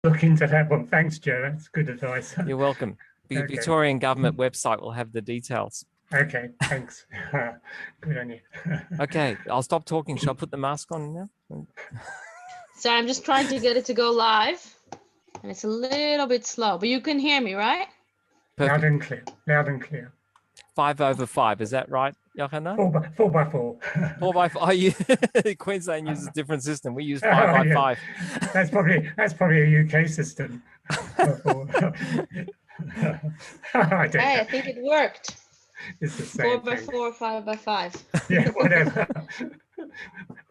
look into that one. Thanks, Joe. That's good advice. You're welcome. The Okay. Victorian government website will have the details. Okay, thanks. Good on you. Okay, I'll stop talking. Shall I put the mask on now? So I'm just trying to get it to go live, and it's a little bit slow, but you can hear me, right? Perfect. Loud and clear. Loud and clear. 5/5, is that right, Johanna? 4x4. 4x4. Oh, you Queensland uses a different system. We use 5x5. Yeah. That's probably a UK system. I Hey, I think it worked. It's the same 4x4, 5x5. Yeah, whatever.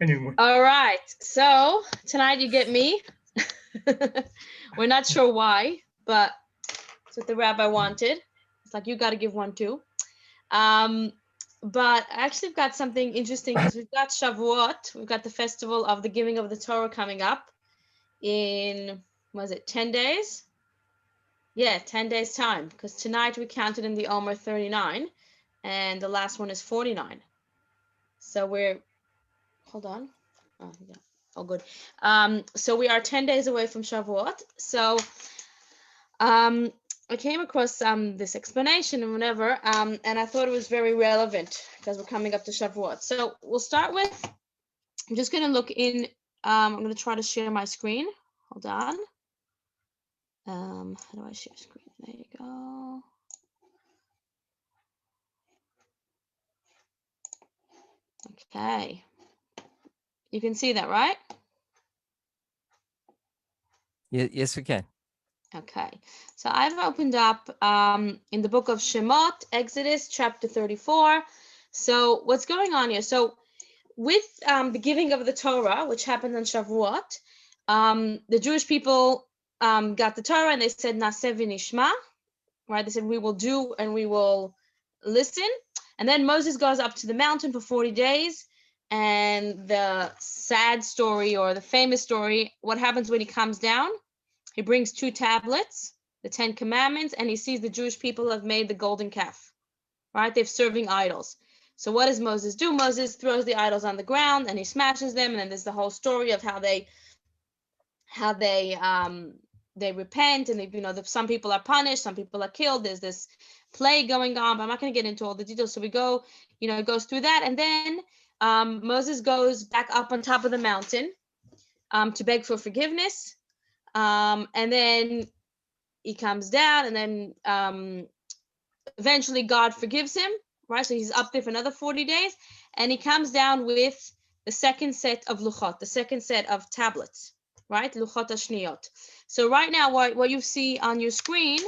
Anyway. All right. So tonight you get me. We're not sure why, but that's what the rabbi wanted. It's like, you got to give one too. But I actually got something interesting because we've got Shavuot. We've got the festival of the giving of the Torah coming up in, was it 10 days? Yeah, 10 days time, because tonight we counted in the Omer 39 and the last one is 49. So we're, hold on. Oh, yeah. Oh, good. So we are 10 days away from Shavuot. So I came across this explanation and whatever, and I thought it was very relevant because we're coming up to Shavuot. So we'll start with, I'm just going to look in, I'm going to try to share my screen. Hold on. How do I share screen? There you go. Okay. You can see that, right? Yes, we can. Okay, so I've opened up in the book of Shemot, Exodus chapter 34. So what's going on here? So with the giving of the Torah, which happened on Shavuot, the Jewish people got the Torah and they said, Naseh v'nishma, right? They said, we will do and we will listen. And then Moses goes up to the mountain for 40 days. And the sad story, or the famous story, what happens when he comes down? He brings 2 tablets, the 10 commandments, and he sees the Jewish people have made the golden calf, right? They're serving idols. So what does Moses do? Moses throws the idols on the ground and he smashes them. And then there's the whole story of how they repent, and they, some people are punished, some people are killed. There's this plague going on, but I'm not going to get into all the details. So we go, it goes through that. And then Moses goes back up on top of the mountain to beg for forgiveness. And then he comes down, and then eventually God forgives him, right? So he's up there for another 40 days, and he comes down with the second set of luchot, the second set of tablets, right? Luchot hashniyot. So right now, what you see on your screen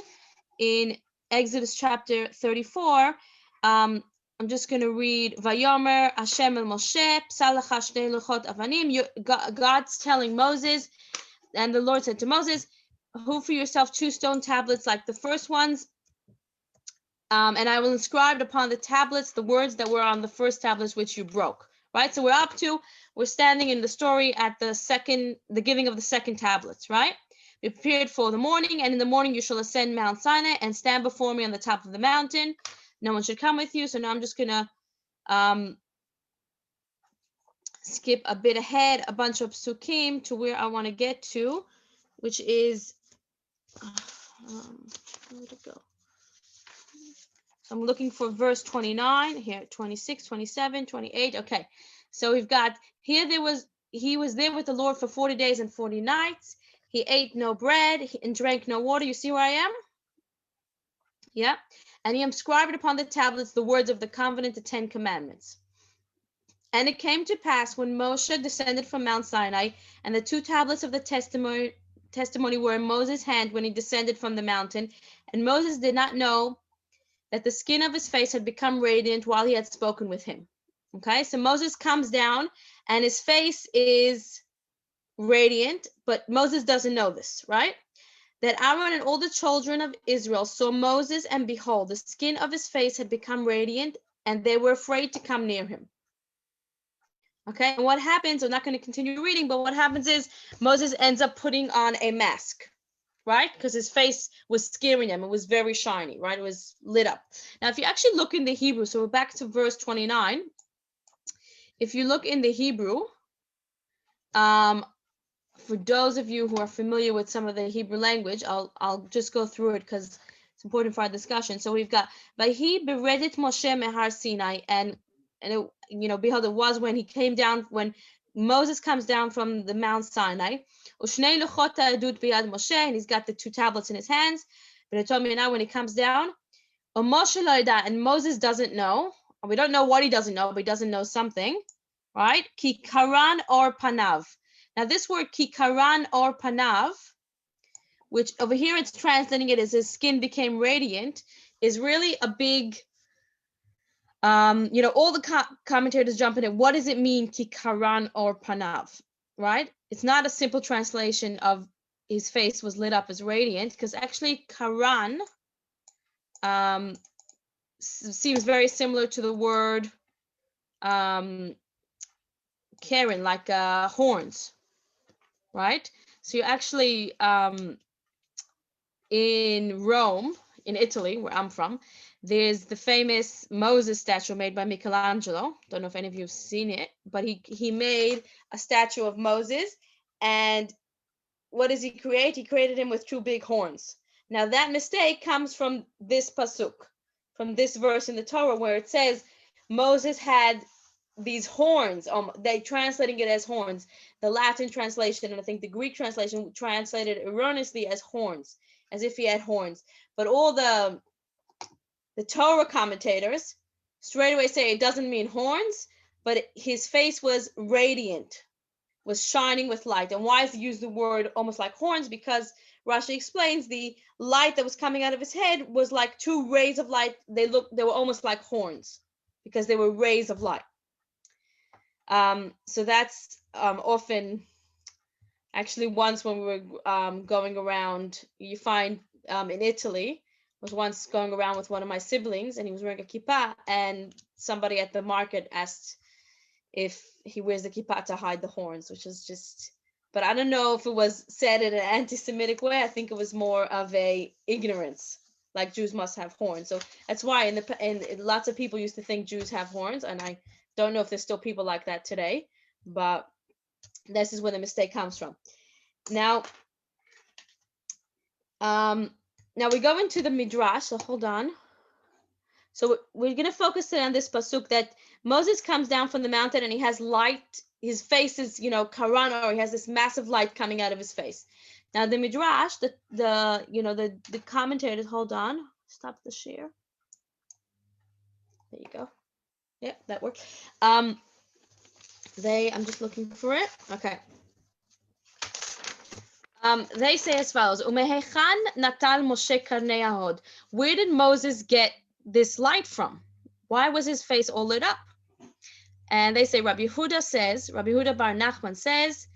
in Exodus chapter 34, I'm just going to read, Vayomer Hashem el Moshe, Psalacha shnei luchot avanim. God's telling Moses, and the Lord said to Moses, "Who for yourself 2 stone tablets like the first ones, and I will inscribe upon the tablets the words that were on the first tablets which you broke." Right? So we're standing in the story at the giving of the second tablets, right? Be prepared for the morning, and in the morning you shall ascend Mount Sinai and stand before me on the top of the mountain. No one should come with you. So now I'm just gonna skip a bit ahead, a bunch of psukim to where I want to get to, which is, where'd it go? I'm looking for verse 29 here, 26, 27, 28. Okay, so we've got here, he was there with the Lord for 40 days and 40 nights. He ate no bread and drank no water. You see where I am? Yeah. And he inscribed upon the tablets the words of the covenant, the 10 commandments. And it came to pass when Moshe descended from Mount Sinai, and the 2 tablets of the testimony were in Moses' hand when he descended from the mountain. And Moses did not know that the skin of his face had become radiant while he had spoken with him. Okay, so Moses comes down and his face is radiant, but Moses doesn't know this, right? That Aaron and all the children of Israel saw Moses, and behold, the skin of his face had become radiant, and they were afraid to come near him. Okay, and what happens, I'm not going to continue reading, but what happens is Moses ends up putting on a mask, right? Because his face was scaring them. It was very shiny, right? It was lit up. Now, if you actually look in the Hebrew, so we're back to verse 29. If you look in the Hebrew, for those of you who are familiar with some of the Hebrew language, I'll just go through it because it's important for our discussion. So we've got Vayhi beredet Moshe mehar Sinai, and it, behold, it was when he came down, when Moses comes down from the Mount Sinai. Ushnei luchot ha'edut biyad Moshe, and he's got the 2 tablets in his hands. But it told me now when he comes down, Moshe lo yada, and Moses doesn't know. We don't know what he doesn't know, but he doesn't know something, right? Ki karan or panav. Now this word ki karan or panav, which over here it's translating it as his skin became radiant, is really a big, all the commentators jump in it. What does it mean, ki karan or panav, right? It's not a simple translation of his face was lit up as radiant, because actually karan seems very similar to the word Karen, like horns, right? So you actually, in Rome, in Italy, where I'm from, there's the famous Moses statue made by Michelangelo. Don't know if any of you have seen it, but he made a statue of Moses, and what does he create? He created him with 2 big horns. Now that mistake comes from this pasuk, from this verse in the Torah where it says Moses had these horns. They translating it as horns. The Latin translation and I think the Greek translation translated erroneously as horns, as if he had horns. But all the Torah commentators straight away say it doesn't mean horns, but his face was radiant, was shining with light. And why is he used the word almost like horns? Because Rashi explains the light that was coming out of his head was like 2 rays of light. They were almost like horns because they were rays of light. So that's often, actually once when we were going around, you find in Italy, I was once going around with one of my siblings and he was wearing a kippah, and somebody at the market asked if he wears the kippah to hide the horns, which is just, but I don't know if it was said in an anti-Semitic way. I think it was more of a ignorance, like Jews must have horns. So that's why in lots of people used to think Jews have horns, and I don't know if there's still people like that today, but this is where the mistake comes from. Now we go into the Midrash, so hold on. So we're going to focus on this pasuk that Moses comes down from the mountain and he has light. His face is, karan, or he has this massive light coming out of his face. Now the Midrash, the commentators, hold on, stop the share. There you go. Yeah, that worked. I'm just looking for it. Okay. They say as follows: Umehechan natal Moshe karnei hahod. Where did Moses get this light from? Why was his face all lit up? And they say Rabbi Yehuda bar Nachman says,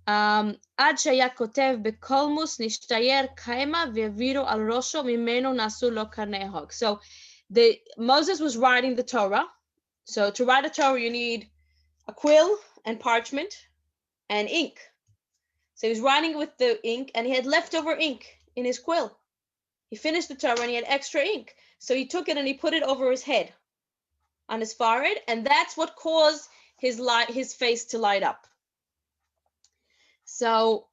Ad shaya kotev bekolmus nishtayer kaima ve'viru al rosho mimeno nasu lo karnei hahod. So Moses was writing the Torah. So to write a Torah, you need a quill and parchment and ink. So he was writing with the ink, and he had leftover ink in his quill. He finished the Torah and he had extra ink. So he took it and he put it over his head, on his forehead, and that's what caused his face to light up. So,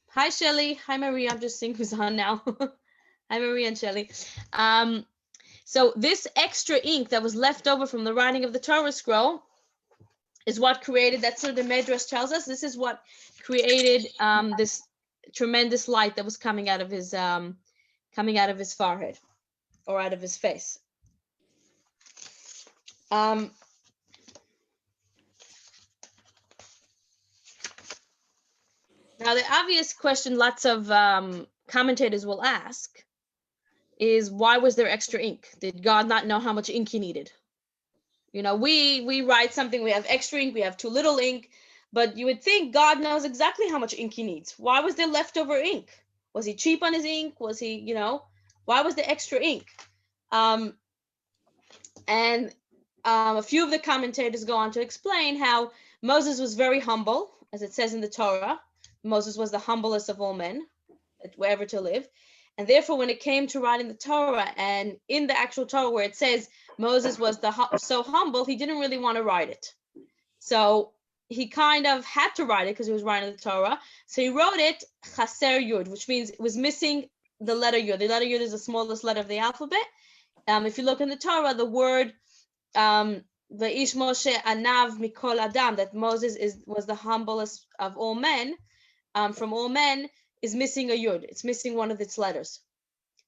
hi Shelly, hi Maria. I'm just seeing who's on now. Hi Maria and Shelly. So this extra ink that was left over from the writing of the Torah scroll is what created, that's what the Midrash tells us, this is what created this tremendous light that was coming out of his forehead, or out of his face. Now the obvious question lots of commentators will ask is, why was there extra ink? Did God not know how much ink he needed? We write something, we have extra ink, we have too little ink, but you would think God knows exactly how much ink he needs. Why was there leftover ink? Was he cheap on his ink? Was he, why was there extra ink? And a few of the commentators go on to explain how Moses was very humble, as it says in the Torah. Moses was the humblest of all men, ever to live. And therefore, when it came to writing the Torah, and in the actual Torah where it says Moses was so humble, he didn't really want to write it. So he kind of had to write it because he was writing the Torah. So he wrote it chaser yud, which means it was missing the letter yud. The letter yud is the smallest letter of the alphabet. If you look in the Torah, the word V'ish Moshe anav mikol adam, that Moses was the humblest of all men, from all men, is missing a yud. It's missing one of its letters,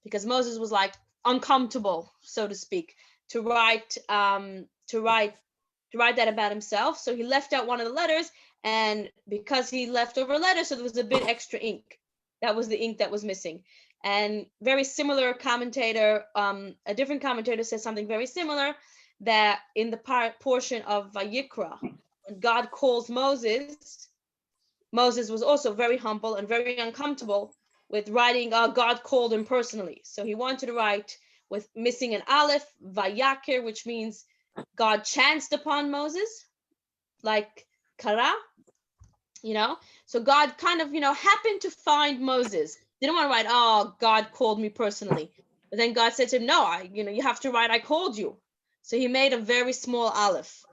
because Moses was like uncomfortable, so to speak, to write that about himself. So he left out one of the letters, and because he left over a letter, so there was a bit extra ink. That was the ink that was missing. And very similar commentator, a different commentator says something very similar, that in the portion of Vayikra, when God calls Moses, Moses was also very humble and very uncomfortable with writing, God called him personally. So he wanted to write with missing an aleph, Vayakir, which means God chanced upon Moses, like Kara, So God kind of, happened to find Moses. Didn't want to write, oh, God called me personally. But then God said to him, no, you have to write, I called you. So he made a very small aleph.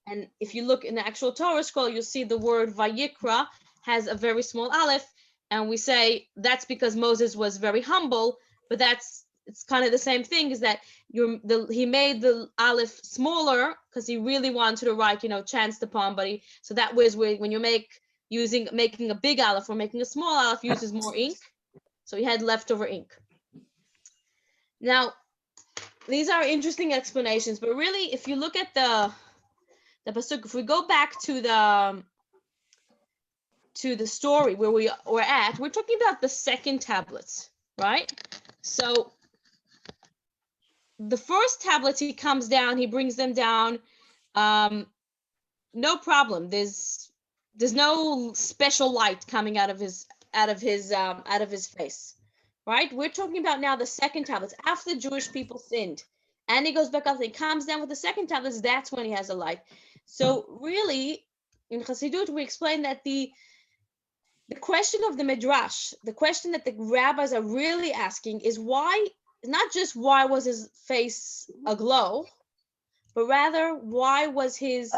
And if you look in the actual Torah scroll, you'll see the word Vayikra has a very small aleph. And we say that's because Moses was very humble, but it's kind of the same thing, is that he made the aleph smaller because he really wanted to write, chanced upon, but so that was where, when you're making a big aleph or making a small aleph, uses more ink. So he had leftover ink. Now, these are interesting explanations, but really, if you look at the pasuk, if we go back to the story where we're at, we're talking about the second tablets, right? So the first tablets, he comes down, he brings them down, no problem. There's no special light coming out of his face, right? We're talking about now the second tablets, after the Jewish people sinned, and he goes back up, he comes down with the second tablets, that's when he has a light. So really, in Chassidut, we explain that the question of the Midrash, the question that the rabbis are really asking is why, not just why was his face aglow, but rather why was his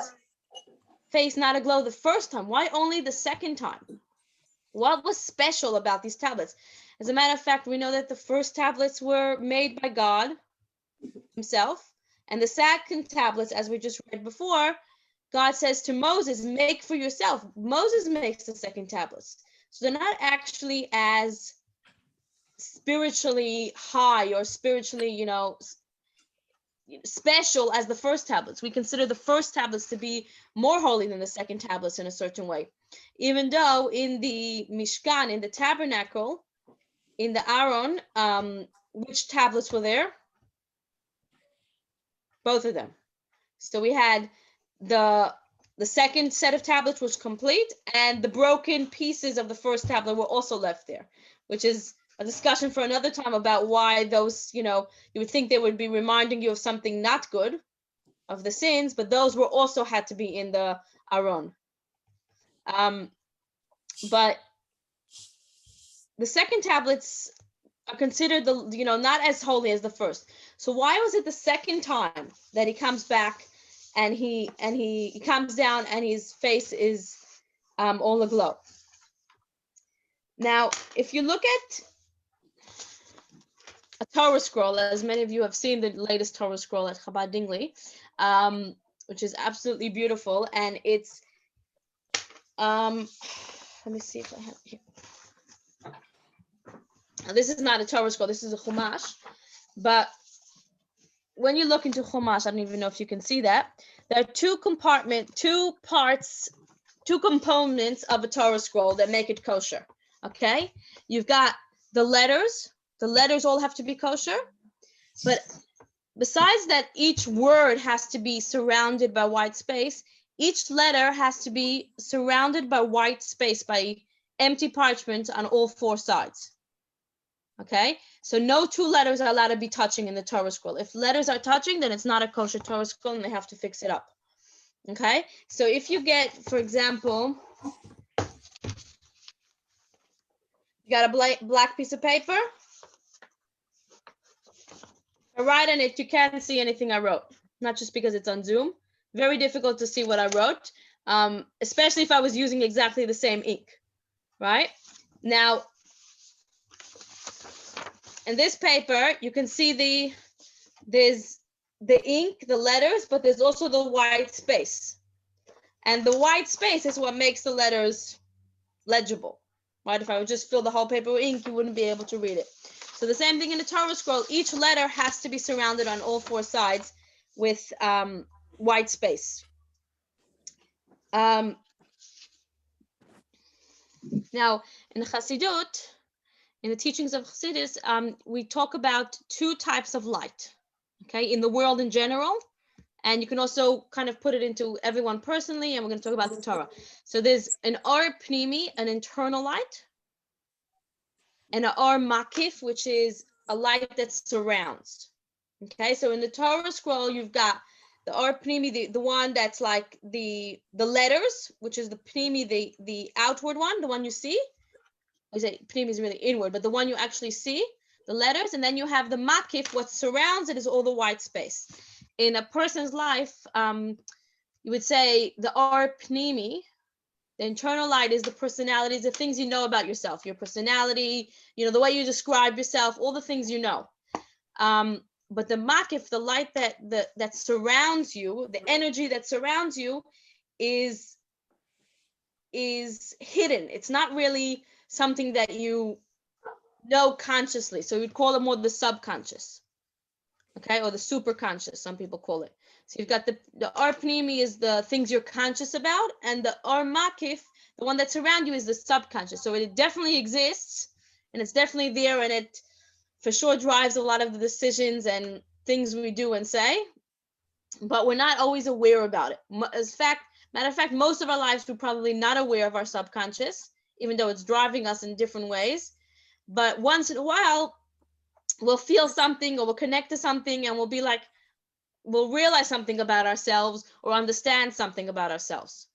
face not aglow the first time? Why only the second time? What was special about these tablets? As a matter of fact, we know that the first tablets were made by God himself, and the second tablets, as we just read before, God says to Moses, make for yourself. Moses makes the second tablets. So they're not actually as spiritually high or spiritually, special as the first tablets. We consider the first tablets to be more holy than the second tablets in a certain way. Even though in the Mishkan, in the tabernacle, in the Aron, which tablets were there? Both of them. So we had the second set of tablets was complete, and the broken pieces of the first tablet were also left there, which is a discussion for another time about why those, you would think they would be reminding you of something not good, of the sins, but those were also had to be in the Aron. But the second tablets are considered not as holy as the first. So why was it the second time that he comes back and he comes down and his face is all aglow? Now, if you look at a Torah scroll, as many of you have seen the latest Torah scroll at Chabad Dingley, which is absolutely beautiful, and it's let me see if I have it here. Now, this is not a Torah scroll, this is a Chumash, but when you look into Chumash, I don't even know if you can see that, there are two components of a Torah scroll that make it kosher, okay? You've got the letters all have to be kosher, but besides that, each word has to be surrounded by white space. Each letter has to be surrounded by white space, by empty parchment on all four sides. Okay, so no two letters are allowed to be touching in the Torah scroll. If letters are touching, then it's not a kosher Torah scroll and they have to fix it up. Okay, so if you get, for example, you got a black piece of paper, I write on it, you can't see anything I wrote, not just because it's on Zoom. Very difficult to see what I wrote. especially if I was using exactly the same ink, right? Now, in this paper, you can see there's the ink, the letters, but there's also the white space. And the white space is what makes the letters legible, right? If I would just fill the whole paper with ink, you wouldn't be able to read it. So the same thing in the Torah scroll, each letter has to be surrounded on all four sides with white space. Now, in Chassidut, in the teachings of Chassidus, we talk about two types of light, okay, in the world in general. And you can also kind of put it into everyone personally, and we're going to talk about the Torah. So there's an Or Pnimi, an internal light, and an Or Makif, which is a light that surrounds. Okay, so in the Torah scroll, you've got the Or Pnimi, the one that's like the letters, which is the Pnimi, the outward one, the one you see. I say Pnimi is really inward, but the one you actually see, the letters, and then you have the Makif, what surrounds it is all the white space. In a person's life, you would say the Or Pnimi, the internal light, is the personalities, the things you know about yourself, your personality, the way you describe yourself, all the things you know. But the Makif, the light that surrounds you, the energy that surrounds you, is hidden. It's not really something that you know consciously. So you'd call it more the subconscious, okay, or the superconscious, some people call it. So you've got the Or Pnimi is the things you're conscious about, and the Or Makif, the one that's around you, is the subconscious. So it definitely exists, and it's definitely there, and it for sure drives a lot of the decisions and things we do and say, but we're not always aware about it. Matter of fact, most of our lives we're probably not aware of our subconscious, even though it's driving us in different ways. But once in a while, we'll feel something, or we'll connect to something, and we'll be like, we'll realize something about ourselves or understand something about ourselves,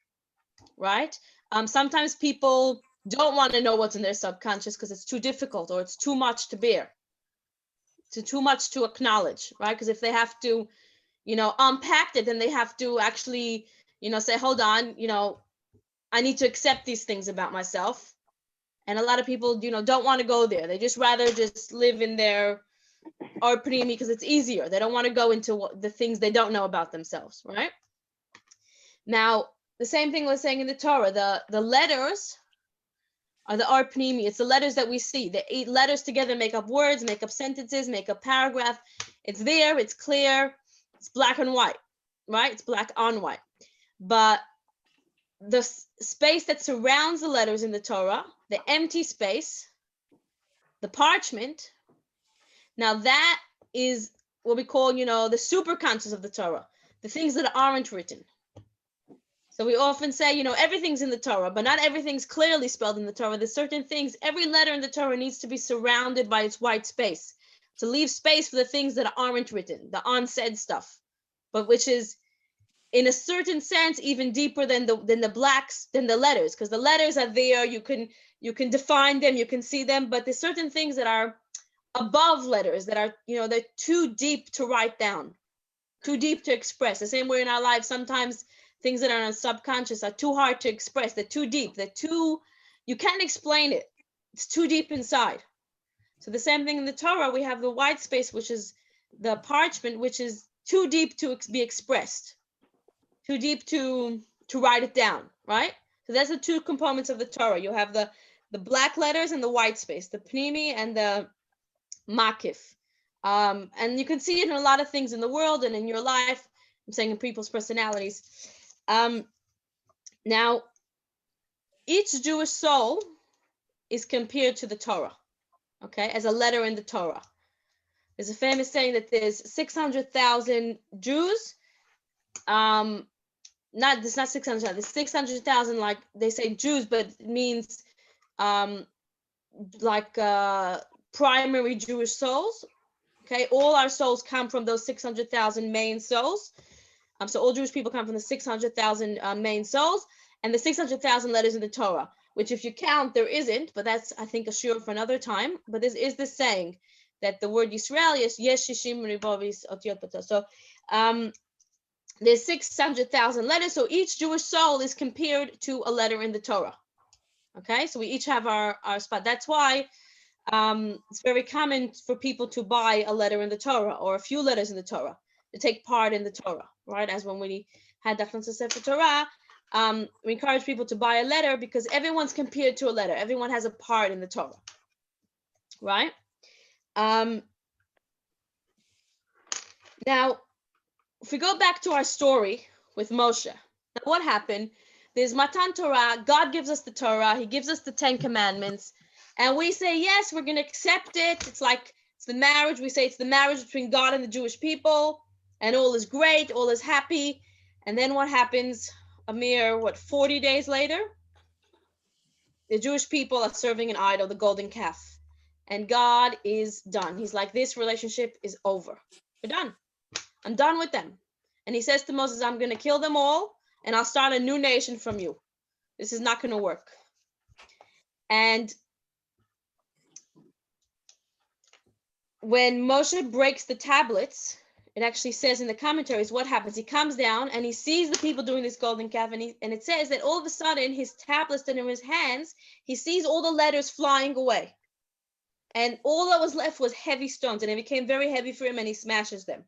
right? Sometimes people don't want to know what's in their subconscious because it's too difficult, or it's too much to bear, too much to acknowledge, right? Because if they have to, unpack it, then they have to actually, say, hold on, I need to accept these things about myself. And a lot of people, don't want to go there. They just rather just live in their Or Pnimi because it's easier. They don't want to go into the things they don't know about themselves, right? Now, the same thing we're saying in the Torah, the letters are the Or Pnimi. It's the letters that we see. The 8 letters together make up words, make up sentences, make up paragraph. It's there, it's clear, it's black and white, right? It's black on white. But the space that surrounds the letters in the Torah, the empty space, the parchment, now that is what we call, the superconscious of the Torah, the things that aren't written. So we often say, everything's in the Torah, but not everything's clearly spelled in the Torah. There's certain things, every letter in the Torah needs to be surrounded by its white space, to leave space for the things that aren't written, the unsaid stuff, but which is, in a certain sense, even deeper than the letters, because the letters are there, you can define them, you can see them, but there's certain things that are above letters that are, they're too deep to write down, too deep to express. The same way in our lives, sometimes things that are in our subconscious are too hard to express. They're too deep. You can't explain it. It's too deep inside. So the same thing in the Torah, we have the white space, which is the parchment, which is too deep to be expressed, too deep to write it down, right? So that's the two components of the Torah. You have the black letters and the white space, the Pnimi and the Makif. And you can see it in a lot of things in the world and in your life. I'm saying in people's personalities. Now, each Jewish soul is compared to the Torah, okay, as a letter in the Torah. There's a famous saying that there's 600,000 Jews. It's not 600,000. There's 600,000, like they say Jews, but it means primary Jewish souls. Okay, all our souls come from those 600,000 main souls. So all Jewish people come from the 600,000 main souls, and the 600,000 letters in the Torah, which if you count, there isn't, but that's, I think, a shiur for another time. But this is the saying that the word Yisrael is yesh shishim ribovis otiot. So there's 600,000 letters. So each Jewish soul is compared to a letter in the Torah. Okay, so we each have our spot. That's why it's very common for people to buy a letter in the Torah or a few letters in the Torah, to take part in the Torah, right? As when we had Dafnat Sefer Torah, we encourage people to buy a letter because everyone's compared to a letter. Everyone has a part in the Torah, right? Now, if we go back to our story with Moshe, now what happened? There's Matan Torah. God gives us the Torah. He gives us the 10 Commandments. And we say, yes, we're going to accept it. It's like it's the marriage. We say it's the marriage between God and the Jewish people. And all is great. All is happy. And then what happens? A mere, 40 days later? The Jewish people are serving an idol, the golden calf. And God is done. He's like, this relationship is over. We're done. I'm done with them. And he says to Moses, I'm going to kill them all, and I'll start a new nation from you. This is not going to work. And when Moshe breaks the tablets, it actually says in the commentaries what happens. He comes down and he sees the people doing this golden calf, and it says that all of a sudden his tablets that are in his hands, he sees all the letters flying away. And all that was left was heavy stones, and it became very heavy for him, and he smashes them.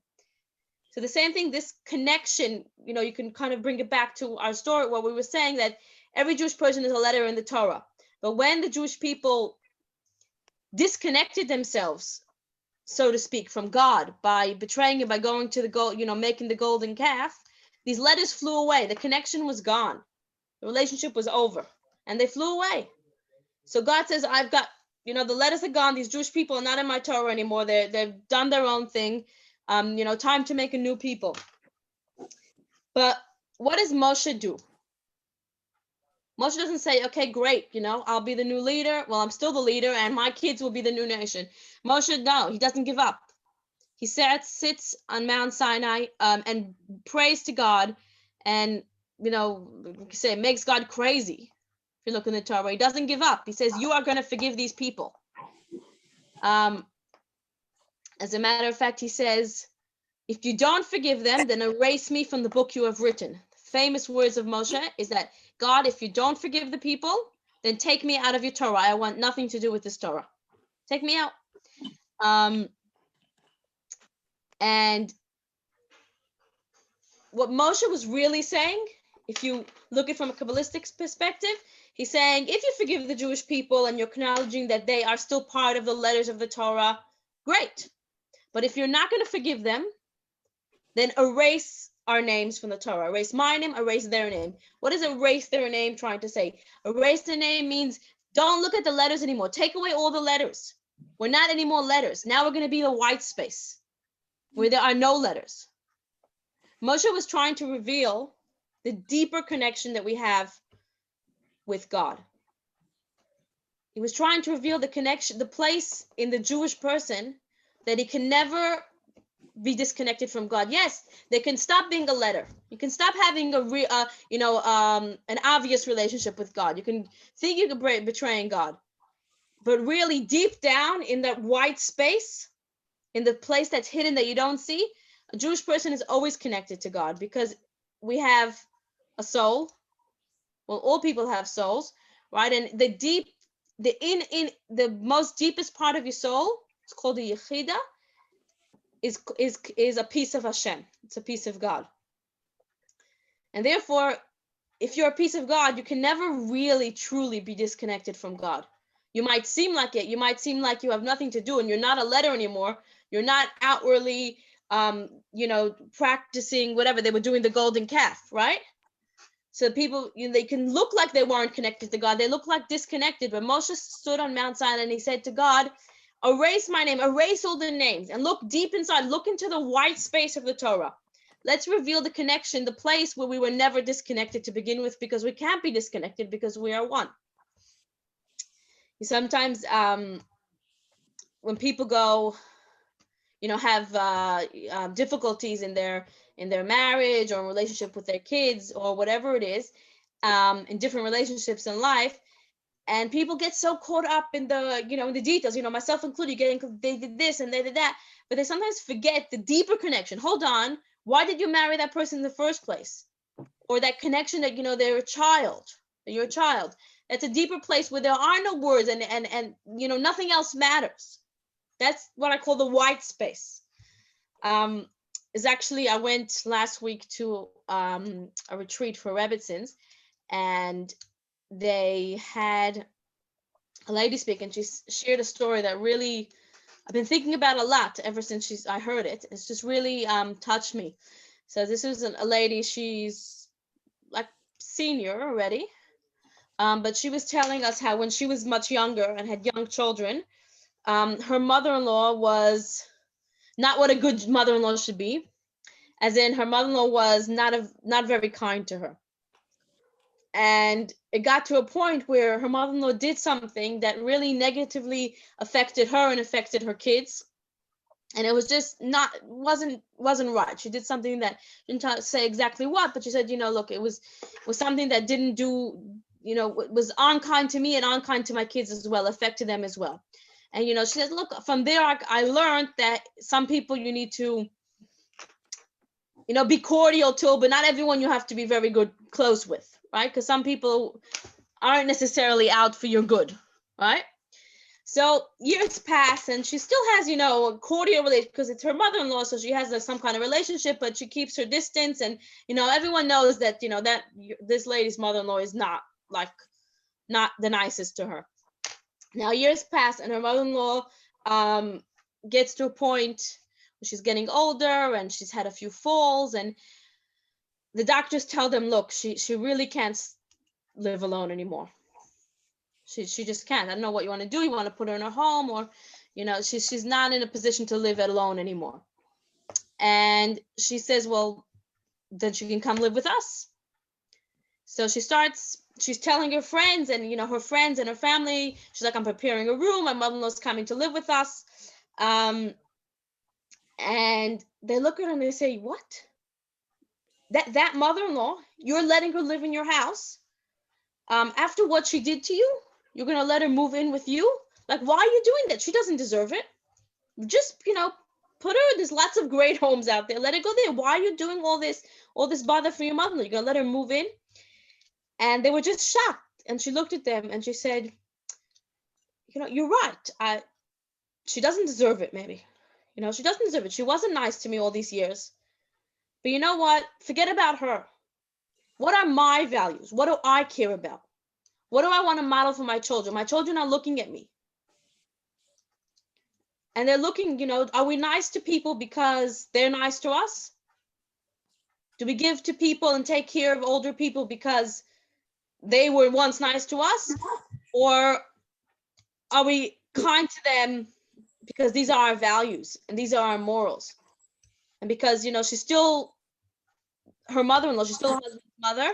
So the same thing, this connection, you can kind of bring it back to our story where we were saying that every Jewish person is a letter in the Torah. But when the Jewish people disconnected themselves, so to speak, from God by betraying Him, by going to the gold, making the golden calf, these letters flew away. The connection was gone. The relationship was over, and they flew away. So God says, I've got, the letters are gone. These Jewish people are not in my Torah anymore. They've done their own thing. Time to make a new people. But what does Moshe do? Moshe doesn't say, okay, great, I'll be the new leader. Well, I'm still the leader, and my kids will be the new nation. Moshe, no, he doesn't give up. He sits on Mount Sinai and prays to God, and, say, makes God crazy. If you look in the Torah, he doesn't give up. He says, you are going to forgive these people. As a matter of fact, he says, if you don't forgive them, then erase me from the book you have written. The famous words of Moshe is that, God, if you don't forgive the people, then take me out of your Torah. I want nothing to do with this Torah. Take me out. And what Moshe was really saying, if you look at it from a Kabbalistic perspective, he's saying, if you forgive the Jewish people and you're acknowledging that they are still part of the letters of the Torah, great. But if you're not going to forgive them, then erase our names from the Torah. Erase my name, erase their name. What is erase their name trying to say? Erase their name means don't look at the letters anymore. Take away all the letters. We're not any more letters. Now we're going to be the white space where there are no letters. Moshe was trying to reveal the deeper connection that we have with God. He was trying to reveal the connection, the place in the Jewish person that he can never be disconnected from God. Yes, they can stop being a letter. You can stop having an obvious relationship with God. You can think you can betraying God, but really deep down in that white space, in the place that's hidden that you don't see, a Jewish person is always connected to God because we have a soul. Well, all people have souls, right? And the most deepest part of your soul, it's called the Yechida, is a piece of Hashem. It's a piece of God. And therefore, if you're a piece of God, you can never really truly be disconnected from God. You might seem like it. You might seem like you have nothing to do and you're not a letter anymore. You're not outwardly, practicing whatever. They were doing the golden calf, right? So people, they can look like they weren't connected to God. They look like disconnected. But Moshe stood on Mount Sinai and he said to God, erase my name, erase all the names, and look deep inside, look into the white space of the Torah. Let's reveal the connection, the place where we were never disconnected to begin with, because we can't be disconnected because we are one. Sometimes when people go, have difficulties in their marriage or relationship with their kids or whatever it is, in different relationships in life, and people get so caught up in the, in the details, myself included, they did this and they did that, but they sometimes forget the deeper connection. Hold on, Why did you marry that person in the first place? Or that connection that, you know, they're a child, that you're a child. That's a deeper place where there are no words and you know, nothing else matters. That's what I call the white space. Is actually, I went last week to a retreat for Rebbitzins, and they had a lady speak, and she shared a story that really I've been thinking about a lot ever since I heard it. It's just really touched me. So this is a lady, she's like senior already, but she was telling us how when she was much younger and had young children, her mother-in-law was not what a good mother-in-law should be, as in her mother-in-law was not very kind to her. And it got to a point where her mother-in-law did something that really negatively affected her and affected her kids. And it was just wasn't right. She did something that, didn't say exactly what, but she said, you know, look, it was something that didn't do, you know, was unkind to me and unkind to my kids as well, affected them as well. And, you know, she said, look, from there, I learned that some people you need to, you know, be cordial to, but not everyone you have to be very close with, right? Because some people aren't necessarily out for your good, right? So years pass, and she still has, you know, a cordial relationship because it's her mother-in-law, so she has some kind of relationship, but she keeps her distance. And, you know, everyone knows that, you know, that this lady's mother-in-law is not the nicest to her. Now years pass, and her mother-in-law gets to a point where she's getting older, and she's had a few falls, and the doctors tell them, look, she really can't live alone anymore. She just can't. I don't know what you want to do. You want to put her in a home, or, you know, she's not in a position to live alone anymore. And she says, well, then she can come live with us. So she's telling her friends, and, you know, her friends and her family, she's like, I'm preparing a room. My mother-in-law's coming to live with us. And they look at her and they say, what? That mother-in-law, you're letting her live in your house? After what she did to you, you're going to let her move in with you? Like, why are you doing that? She doesn't deserve it. Just, you know, put her, there's lots of great homes out there. Let her go there. Why are you doing all this bother for your mother-in-law? You're going to let her move in? And they were just shocked. And she looked at them and she said, you know, you're right. She doesn't deserve it, maybe. You know, she doesn't deserve it. She wasn't nice to me all these years. But you know what? Forget about her. What are my values? What do I care about? What do I want to model for my children? My children are looking at me. And they're looking, you know, are we nice to people because they're nice to us? Do we give to people and take care of older people because they were once nice to us? Or are we kind to them because these are our values and these are our morals? And because, you know, she's still her mother-in-law, she's still her husband's mother.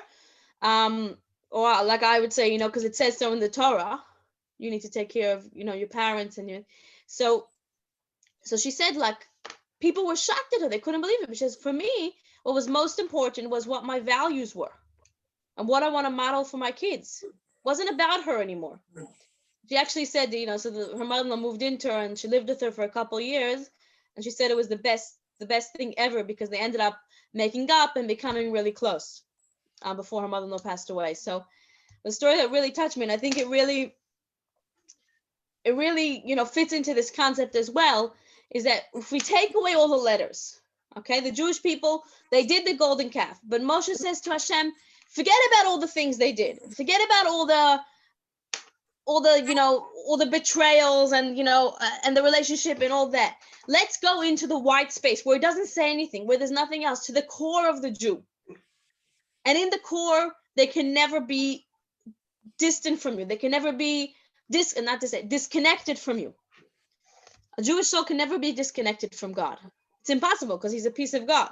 Or like I would say, you know, because it says so in the Torah, you need to take care of, you know, your parents and your, so she said, like, people were shocked at her. They couldn't believe it. Because for me, what was most important was what my values were and what I want to model for my kids. It wasn't about her anymore. She actually said, you know, so her mother-in-law moved into her and she lived with her for a couple of years. And she said it was the best thing ever because they ended up making up and becoming really close before her mother-in-law passed away. So the story that really touched me, and I think it really, you know, fits into this concept as well, is that if we take away all the letters, okay, the Jewish people, they did the golden calf, but Moshe says to Hashem, forget about all the things they did. Forget about all the, you know, all the betrayals and, you know, and the relationship and all that. Let's go into the white space where it doesn't say anything, where there's nothing else, to the core of the Jew. And in the core, they can never be distant from you. They can never be disconnected from you. A Jewish soul can never be disconnected from God. It's impossible because he's a piece of God.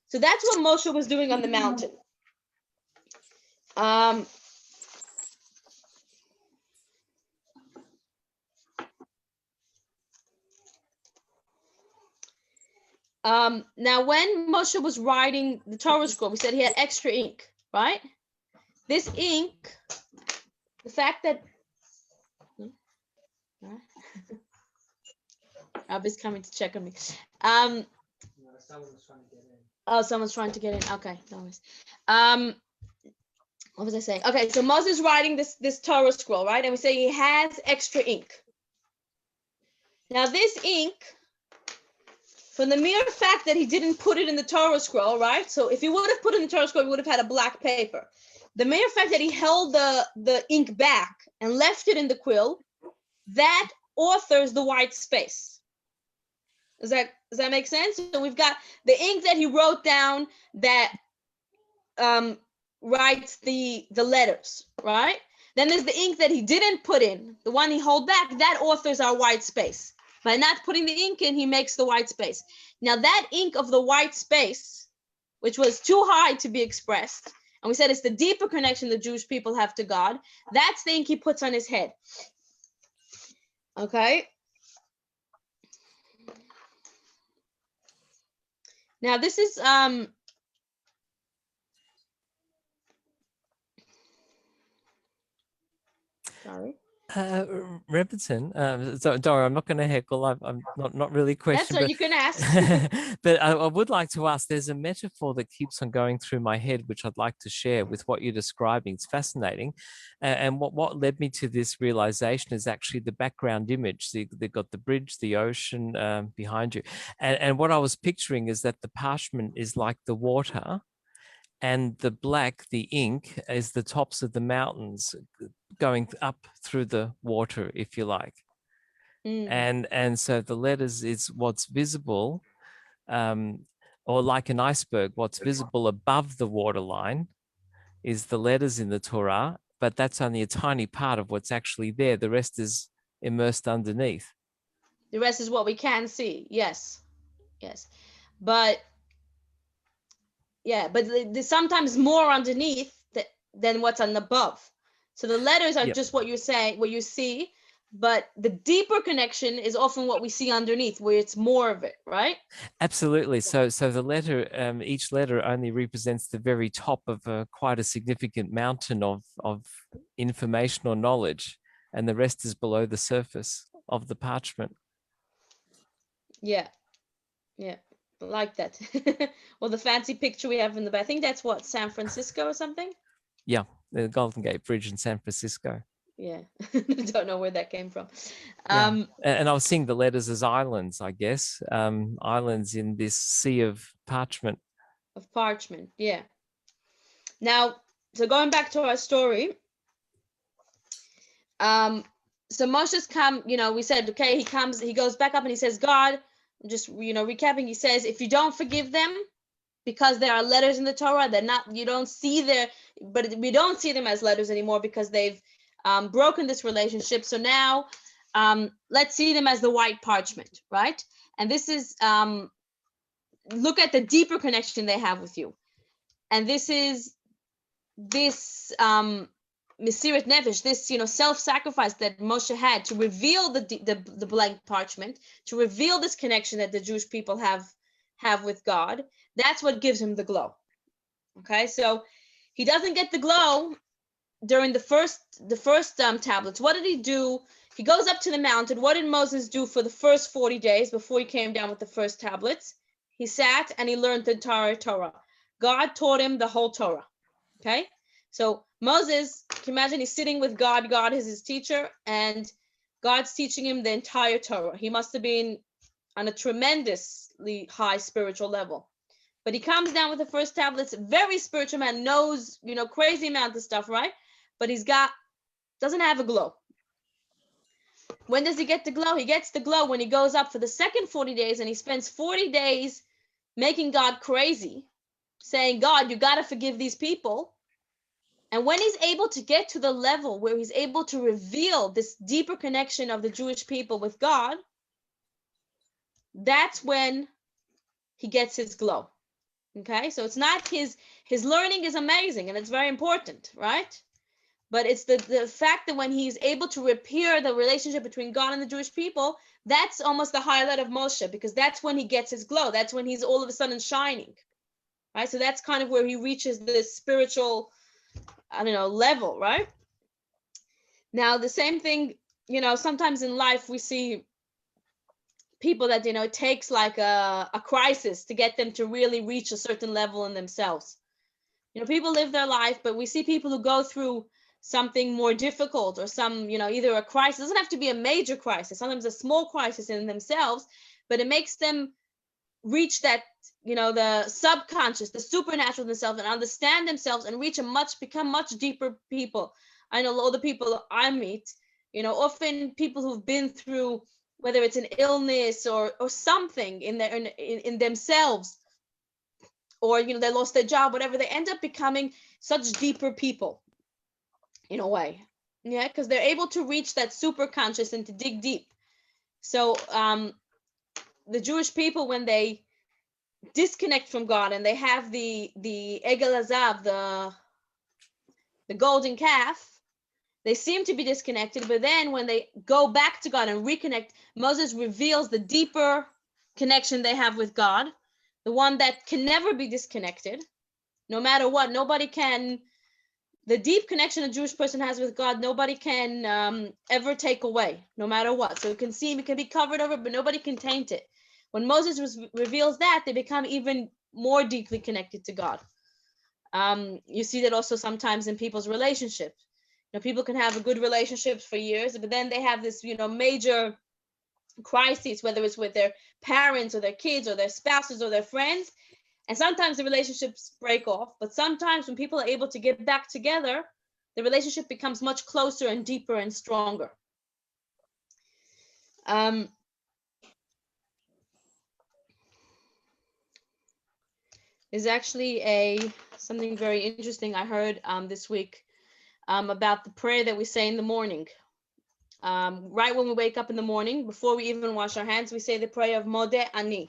So that's what Moshe was doing on the mountain. Now, when Moshe was writing the Torah scroll, we said he had extra ink, right? This ink, the fact that Abby's coming to check on me. Oh, someone's trying to get in. Okay, no worries. What was I saying? Okay, so Moses writing this Torah scroll, right? And we say he has extra ink. Now this ink, from the mere fact that he didn't put it in the Torah scroll, right? So if he would have put it in the Torah scroll, he would have had a black paper. The mere fact that he held the ink back and left it in the quill, that authors the white space. Does that make sense? So we've got the ink that he wrote down that writes the letters, right? Then there's the ink that he didn't put in, the one he held back, that authors our white space. By not putting the ink in, he makes the white space. Now that ink of the white space, which was too high to be expressed, and we said it's the deeper connection the Jewish people have to God, that's the ink he puts on his head. Okay? Now this is sorry. Rebbitzin, so Dora, I'm not going to heckle. I'm not really That's questioning. what you can ask. But I would like to ask. There's a metaphor that keeps on going through my head, which I'd like to share with what you're describing. It's fascinating, and what led me to this realization is actually the background image. They've got the bridge, the ocean behind you, and what I was picturing is that the parchment is like the water, and the black, the ink, is the tops of the mountains going up through the water, if you like. And so the letters is what's visible, or like an iceberg, what's visible above the waterline is the letters in the Torah, but that's only a tiny part of what's actually there. The rest is immersed underneath. The rest is what we can see. Yes. But yeah, but there's sometimes more underneath than what's on above. So the letters are just what you say, what you see, but the deeper connection is often what we see underneath, where it's more of it, right? Absolutely. So the letter, each letter only represents the very top of quite a significant mountain of information or knowledge, and the rest is below the surface of the parchment. Yeah, like that. Well, the fancy picture we have in the back, I think that's what, San Francisco or something? Yeah, the Golden Gate Bridge in San Francisco. Yeah, don't know where that came from. Yeah. And I was seeing the letters as islands, I guess, islands in this sea of parchment. Of parchment, yeah. Now, so going back to our story, so Moshe's come, we said, okay, he goes back up and he says, God, just, recapping, he says, if you don't forgive them, because there are letters in the Torah, they're not, you don't see but we don't see them as letters anymore because they've broken this relationship. So now let's see them as the white parchment, right? And this is, look at the deeper connection they have with you. And this is this Mesirat Nefesh, this self-sacrifice that Moshe had to reveal the blank parchment, to reveal this connection that the Jewish people have with God. That's what gives him the glow. Okay, so he doesn't get the glow during the first tablets. What did he do? He goes up to the mountain. What did Moses do for the first 40 days before he came down with the first tablets? He sat and he learned the entire Torah. God taught him the whole Torah. Okay, so Moses, can you imagine, he's sitting with God. God is his teacher, and God's teaching him the entire Torah. He must have been on a tremendously high spiritual level. But he comes down with the first tablets, very spiritual man, knows, crazy amount of stuff, right? But doesn't have a glow. When does he get the glow? He gets the glow when he goes up for the second 40 days, and he spends 40 days making God crazy, saying, God, you got to forgive these people. And when he's able to get to the level where he's able to reveal this deeper connection of the Jewish people with God, that's when he gets his glow. Okay, so it's not his learning is amazing and it's very important, right? But it's the fact that when he's able to repair the relationship between God and the Jewish people, that's almost the highlight of Moshe, because that's when he gets his glow. That's when he's all of a sudden shining, right? So that's kind of where he reaches this spiritual, level, right? Now, the same thing, sometimes in life we see people that, it takes like a crisis to get them to really reach a certain level in themselves. People live their life, but we see people who go through something more difficult or some, either a crisis. It doesn't have to be a major crisis, sometimes a small crisis in themselves, but it makes them reach that, the subconscious, the supernatural themselves, and understand themselves and become much deeper people. I know all the people I meet, often people who've been through, whether it's an illness or something in themselves, or they lost their job, whatever, they end up becoming such deeper people in a way, because they're able to reach that super conscious and to dig deep. So the Jewish people, when they disconnect from God and they have the Egel Azav, the golden calf, they seem to be disconnected, but then when they go back to God and reconnect, Moses reveals the deeper connection they have with God, the one that can never be disconnected, no matter what. Nobody can, the deep connection a Jewish person has with God, nobody can ever take away, no matter what. So it can be covered over, but nobody can taint it. When Moses reveals that, they become even more deeply connected to God. You see that also sometimes in people's relationships. People can have a good relationships for years, but then they have this, major crises, whether it's with their parents or their kids or their spouses or their friends. And sometimes the relationships break off, but sometimes when people are able to get back together, the relationship becomes much closer and deeper and stronger. There's actually something very interesting I heard this week about the prayer that we say in the morning. Right when we wake up in the morning, before we even wash our hands, we say the prayer of Modeh Ani. I'm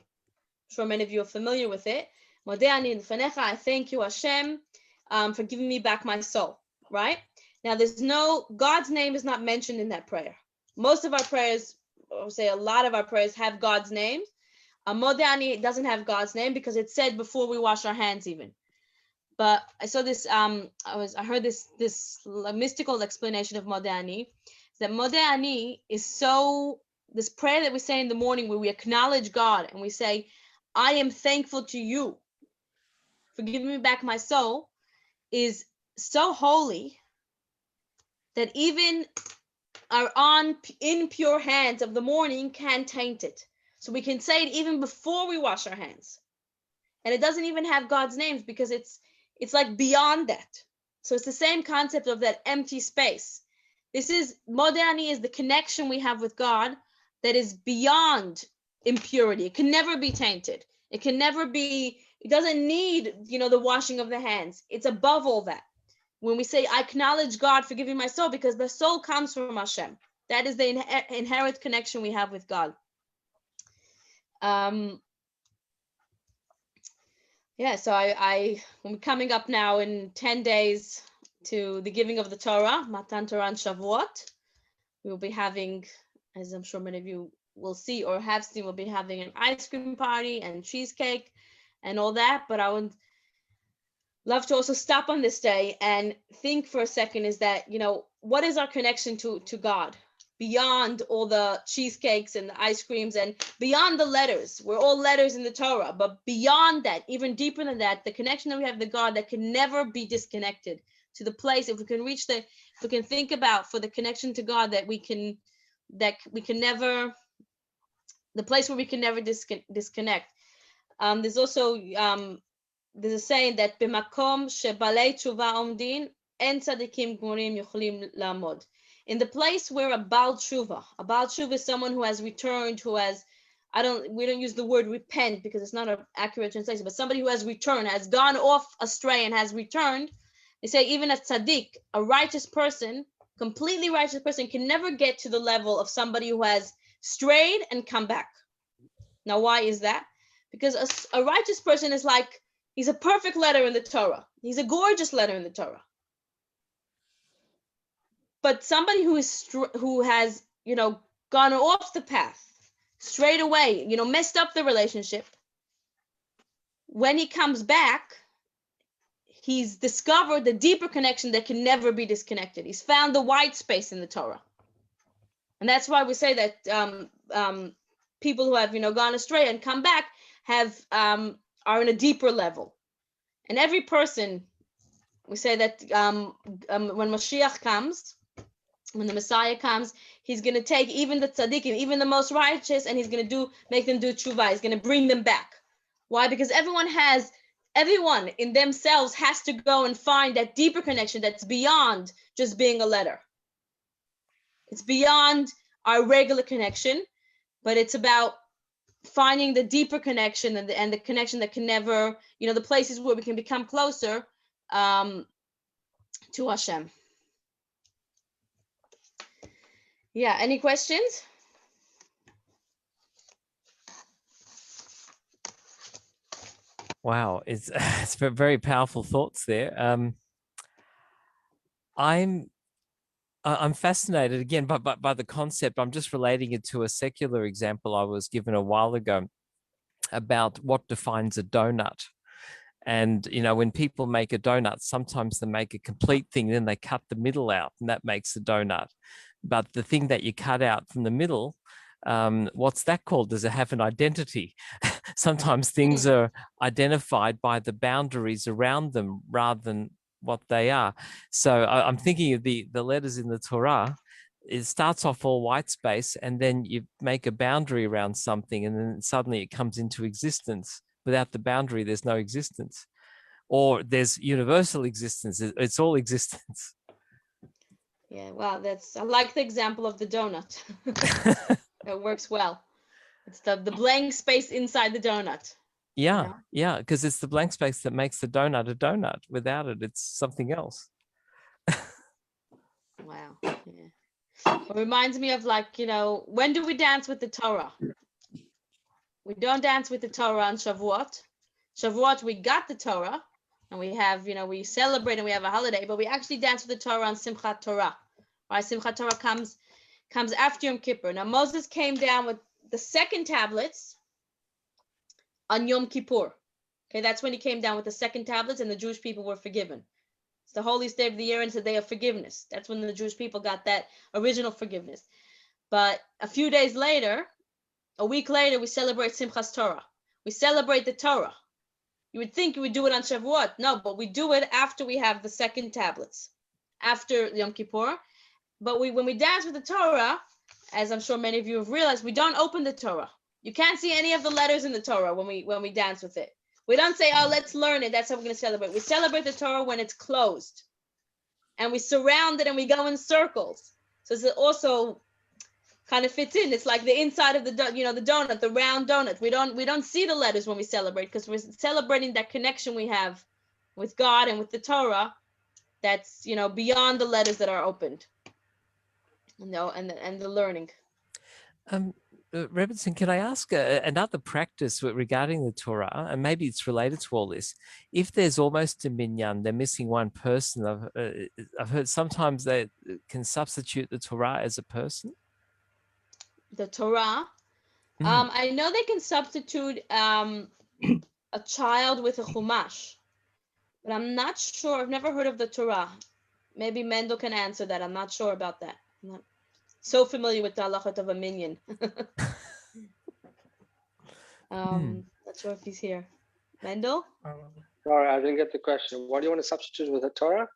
sure many of you are familiar with it. Modeh Ani Lefanecha, I thank you, Hashem, for giving me back my soul, right? Now, God's name is not mentioned in that prayer. Most of our prayers, or say a lot of our prayers, have God's name. Modeh Ani doesn't have God's name because it's said before we wash our hands even. But I saw this, I heard this mystical explanation of Modeh Ani, that Modeh Ani is this prayer that we say in the morning where we acknowledge God and we say, I am thankful to you for giving me back my soul, is so holy that even our impure hands of the morning can taint it. So we can say it even before we wash our hands. And it doesn't even have God's names because it's like beyond that. So it's the same concept of that empty space. Modeh Ani is the connection we have with God that is beyond impurity. It can never be tainted. It doesn't need, the washing of the hands. It's above all that. When we say, I acknowledge God for giving my soul, because the soul comes from Hashem. That is the inherent connection we have with God. So I'm coming up now in 10 days to the giving of the Torah, Matan Torah and Shavuot. We will be having, as I'm sure many of you will see or have seen, we'll be having an ice cream party and cheesecake and all that. But I would love to also stop on this day and think for a second, is that, what is our connection to God? Beyond all the cheesecakes and the ice creams and beyond the letters. We're all letters in the Torah, but beyond that, even deeper than that, the connection that we have to God that can never be disconnected, to the place, if we can think about for the connection to God that we can never, the place where we can never disconnect. There's also, there's a saying that b'makom shebalei tshuva omdin en tzadikim gmurim yochlim la'amod. In the place where a Baal Tshuva is someone who has returned, we don't use the word repent because it's not an accurate translation, but somebody who has returned, has gone off astray and has returned. They say even a tzaddik, a righteous person, completely righteous person, can never get to the level of somebody who has strayed and come back. Now, why is that? Because a righteous person is like, he's a perfect letter in the Torah. He's a gorgeous letter in the Torah. But somebody who has, gone off the path, strayed away, messed up the relationship, when he comes back, he's discovered the deeper connection that can never be disconnected. He's found the white space in the Torah. And that's why we say that people who have, gone astray and come back are in a deeper level. And every person, we say that when Mashiach comes, when the Messiah comes, he's going to take even the tzaddikim, even the most righteous, and he's going to make them do tshuva. He's going to bring them back. Why? Because everyone in themselves has to go and find that deeper connection that's beyond just being a letter. It's beyond our regular connection, but it's about finding the deeper connection and the connection that can never, the places where we can become closer to Hashem. Yeah, any questions? Wow, it's very powerful thoughts there. I'm fascinated again by the concept. I'm just relating it to a secular example I was given a while ago about what defines a donut. And, when people make a donut, sometimes they make a complete thing, then they cut the middle out, and that makes the donut. But the thing that you cut out from the middle, what's that called? Does it have an identity? Sometimes things are identified by the boundaries around them rather than what they are. So I'm thinking of the letters in the Torah. It starts off all white space, and then you make a boundary around something, and then suddenly it comes into existence. Without the boundary, there's no existence. Or there's universal existence. It's all existence. Yeah, well, I like the example of the donut. It works well. It's the blank space inside the donut. Yeah, because it's the blank space that makes the donut a donut. Without it, it's something else. Wow. Yeah. It reminds me of when do we dance with the Torah? We don't dance with the Torah on Shavuot. Shavuot, we got the Torah, and we have, we celebrate and we have a holiday, but we actually dance with the Torah on Simchat Torah. Right? Simchat Torah comes after Yom Kippur. Now, Moses came down with the second tablets on Yom Kippur. Okay, that's when he came down with the second tablets, and the Jewish people were forgiven. It's the holiest day of the year, and it's a day of forgiveness. That's when the Jewish people got that original forgiveness. But a few days later, a week later, we celebrate Simchas Torah. We celebrate the Torah. You would think you would do it on Shavuot. No, but we do it after we have the second tablets, after Yom Kippur. But when we dance with the Torah, as I'm sure many of you have realized, we don't open the Torah. You can't see any of the letters in the Torah when we dance with it. We don't say, oh, let's learn it. That's how we're going to celebrate. We celebrate the Torah when it's closed. And we surround it and we go in circles. So it's also kind of fits in. It's like the inside of the donut, the round donut. We don't see the letters when we celebrate, because we're celebrating that connection we have with God and with the Torah that's, beyond the letters that are opened. And the learning. Rebbetzin, can I ask another practice regarding the Torah, and maybe it's related to all this? If there's almost a minyan, they're missing one person. I've heard sometimes they can substitute the Torah as a person. The Torah. I know they can substitute a child with a chumash, but I'm not sure. I've never heard of the Torah. Maybe Mendel can answer that. I'm not sure about that. I'm not so familiar with the halachot of a minyan. Not sure if he's here. Mendel? Sorry, I didn't get the question. What do you want to substitute with the Torah?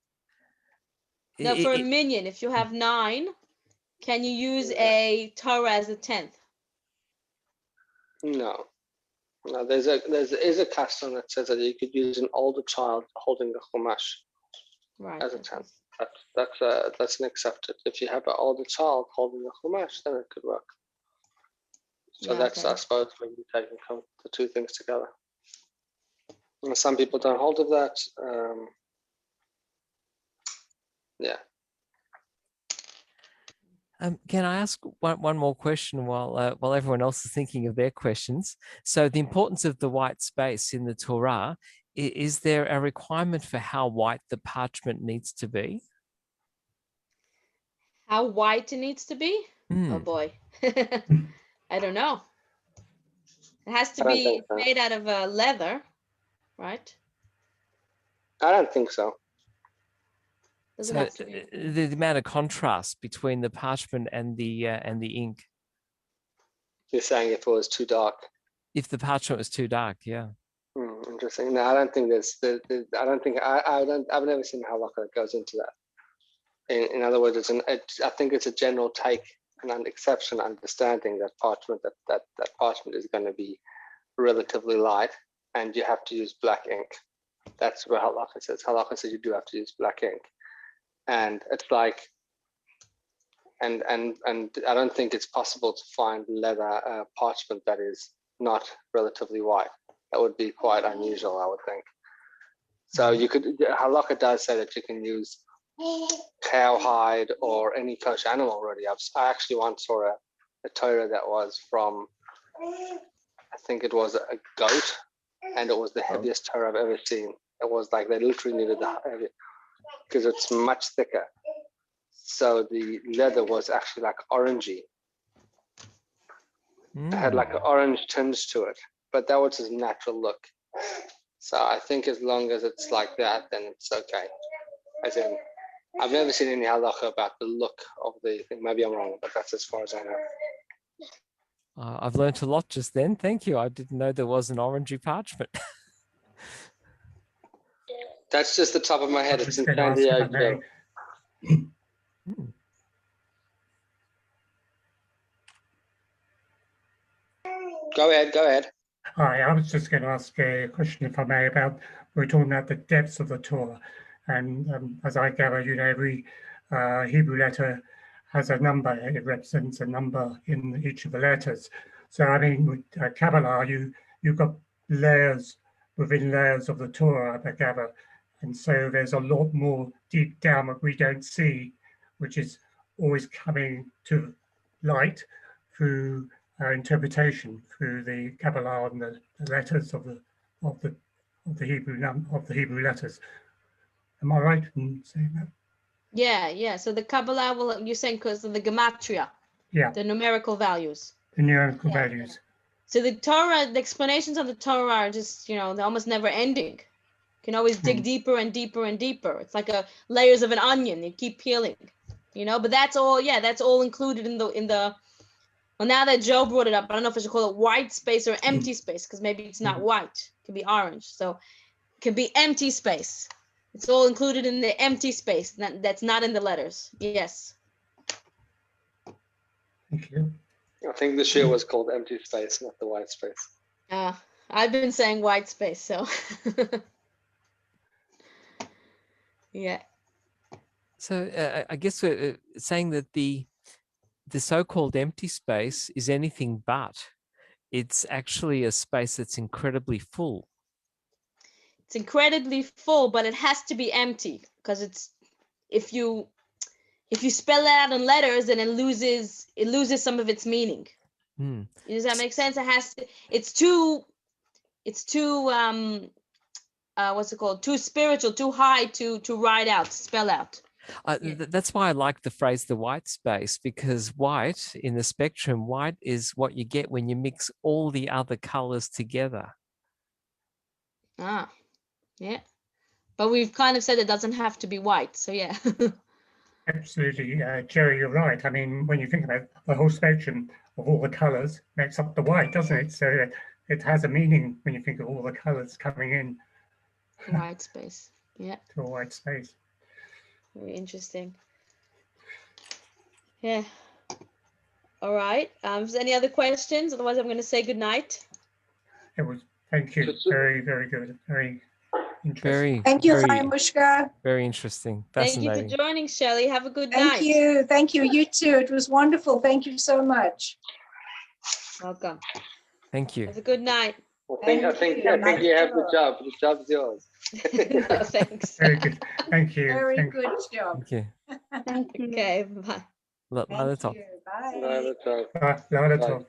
No, for a minyan, if you have 9, can you use a Torah as a 10th? No. There's a custom that says that you could use an older child holding the chumash as a 10th. That's an accepted. If you have an older child holding the chumash, then it could work. So that's, I suppose, when you take the two things together. And some people don't hold of that. Yeah. Can I ask one more question while everyone else is thinking of their questions? So the importance of the white space in the Torah, is there a requirement for how white the parchment needs to be? How white it needs to be? Oh boy. I don't know. It has to be made out of leather, right? I don't think so. Doesn't have to be. The amount of contrast between the parchment and the ink. You're saying if it was too dark. If the parchment was too dark, yeah. Interesting. No, I don't think I've never seen halakha that goes into that. In other words, I think it's a general take and an exception understanding that that parchment is going to be relatively light, and you have to use black ink. That's what halakha says. Halakha says you do have to use black ink, and it's like, and I don't think it's possible to find leather parchment that is not relatively white. That would be quite unusual, I would think. So you could, halakha does say that you can use cowhide or any kosher animal already. I actually once saw a Torah that was from, I think it was a goat, and it was the heaviest Torah I've ever seen. It was like they literally needed the heavy, because it's much thicker. So the leather was actually like orangey. It had like an orange tinge to it, but that was his natural look. So I think as long as it's like that, then it's okay. As in, I've never seen any halakha about the look of the thing. Maybe I'm wrong, but that's as far as I know. I've learned a lot just then. Thank you. I didn't know there was an orangey parchment. That's just the top of my head. It's in San Diego. Go ahead. Hi, I was just going to ask a question, if I may, about, we're talking about the depths of the Torah. And as I gather, every Hebrew letter has a number. It represents a number in each of the letters. So, I mean, with Kabbalah, you've got layers within layers of the Torah, I gather. And so there's a lot more deep down that we don't see, which is always coming to light through interpretation, through the Kabbalah and the letters of the Hebrew letters. Am I right in saying that? Yeah. So the Kabbalah, you're saying because of the gematria, the numerical values. The numerical values. So the Torah, the explanations of the Torah are just, they're almost never ending. You can always dig deeper and deeper and deeper. It's like layers of an onion. You keep peeling, but that's all. Yeah, that's all included in the. Well, now that Joe brought it up, I don't know if I should call it white space or empty space, because maybe it's not white. It could be orange. So it could be empty space. It's all included in the empty space. That's not in the letters. Yes. Thank you. I think the shiur was called empty space, not the white space. I've been saying white space, so. Yeah. So I guess we're saying that the so-called empty space is anything but. It's actually a space that's incredibly full. It's incredibly full, but it has to be empty, because if you spell it out in letters, then it loses some of its meaning. Does that make sense? It's too what's it called? Too spiritual, too high to write out, spell out. That's why I like the phrase the white space, because white in the spectrum, white is what you get when you mix all the other colors together. Yeah. But we've kind of said it doesn't have to be white. So yeah. Absolutely, Jerry, you're right. I mean, when you think about the whole spectrum of all the colors makes up the white, doesn't it? So it has a meaning when you think of all the colors coming in. White space. Yeah. To a white space. Very interesting. Yeah. All right. Is there any other questions? Otherwise, I'm going to say good night. It was. Thank you. Very, very good. Very interesting. Thank you, Chaya Mushka. Very interesting. Fascinating. Thank you for joining, Shelley. Have a good night. Thank you. You too. It was wonderful. Thank you so much. Welcome. Thank you. Have a good night. I think you have the job. The job's yours. No, thanks. Very good. Thank you. Very good job. Thank you. Thank you. Okay, bye. Bye. Bye. Bye.